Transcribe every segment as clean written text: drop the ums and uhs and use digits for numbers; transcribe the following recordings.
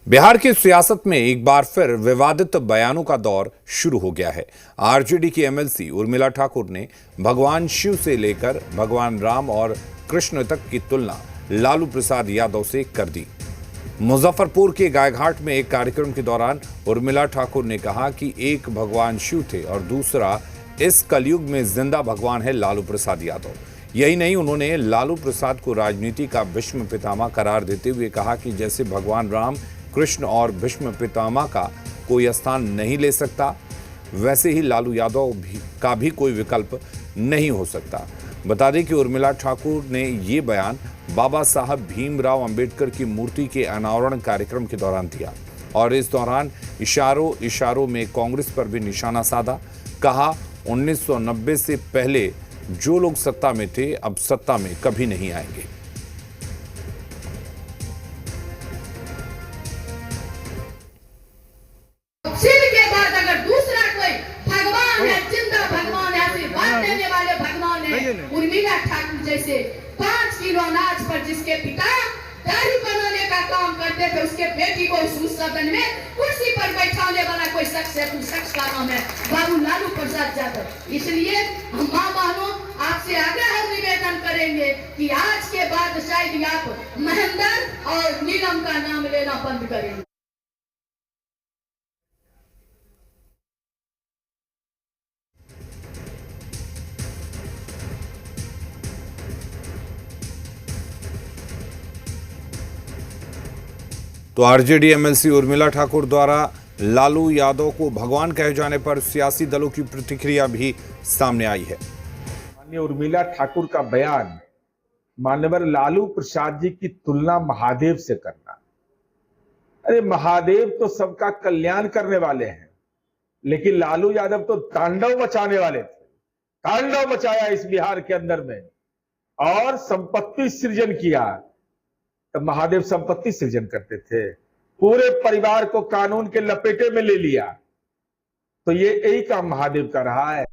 बिहार की सियासत में एक बार फिर विवादित बयानों का दौर शुरू हो गया है। आरजेडी की एमएलसी उर्मिला ठाकुर ने भगवान शिव से लेकर भगवान राम और कृष्ण तक की तुलना लालू प्रसाद यादव से कर दी। मुजफ्फरपुर के गायघाट में एक कार्यक्रम के दौरान उर्मिला ठाकुर ने कहा कि एक भगवान शिव थे और दूसरा इस कलयुग में जिंदा भगवान है लालू प्रसाद यादव। यही नहीं, उन्होंने लालू प्रसाद को राजनीति का भीष्म पितामह करार देते हुए कहा कि जैसे भगवान राम, कृष्ण और भीष्म पितामह का कोई स्थान नहीं ले सकता, वैसे ही लालू यादव का भी कोई विकल्प नहीं हो सकता। बता दें कि उर्मिला ठाकुर ने ये बयान बाबा साहब भीमराव अंबेडकर की मूर्ति के अनावरण कार्यक्रम के दौरान दिया और इस दौरान इशारों में कांग्रेस पर भी निशाना साधा। कहा, 1990 से पहले जो लोग सत्ता में थे अब सत्ता में कभी नहीं आएंगे। शिव के बाद अगर दूसरा कोई भगवान है, जिंदा भगवान है, आशीर्वाद देने वाले भगवान है, उर्मिला ठाकुर जैसे 5 किलो अनाज पर जिसके पिता दारू बनाने का काम करते थे, उसके बेटी को उस सदन में कुर्सी पर बैठाने वाला कोई शख्स है, उस शख्स का नाम है बाबू लालू प्रसाद यादव। इसलिए हम मां बहनों आपसे आग्रह और निवेदन करेंगे कि आज के बाद शायद आप महेंद्र और नीलम का नाम लेना बंद करेंगे। तो आरजेडी एमएलसी उर्मिला ठाकुर द्वारा लालू यादव को भगवान कहे जाने पर सियासी दलों की प्रतिक्रिया भी सामने आई है। माननीय उर्मिला ठाकुर का बयान माननीय लालू प्रसाद जी की तुलना महादेव से करना, अरे महादेव तो सबका कल्याण करने वाले हैं, लेकिन लालू यादव तो तांडव मचाने वाले थे। तांडव मचाया इस बिहार के अंदर में और संपत्ति सृजन किया। तब महादेव संपत्ति सृजन करते थे, पूरे परिवार को कानून के लपेटे में ले लिया। तो ये यही काम महादेव का रहा है।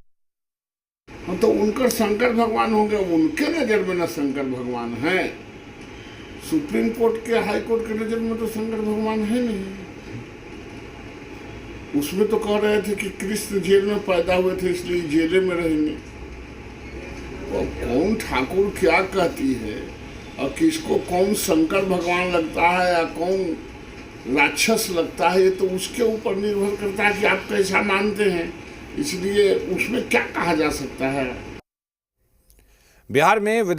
तो उनका शंकर भगवान होंगे, उनके नजर में ना शंकर भगवान है। सुप्रीम कोर्ट के, हाई कोर्ट के नजर में तो शंकर भगवान है नहीं। उसमें तो कह रहे थे कि कृष्ण जेल में पैदा हुए थे इसलिए जेले में रहेंगे। और कौन ठाकुर क्या कहती है और किसको कौन शंकर भगवान लगता है या कौन राक्षस लगता है, ये तो उसके ऊपर निर्भर करता है कि आप कैसा मानते हैं। इसलिए उसमें क्या कहा जा सकता है। बिहार में विधान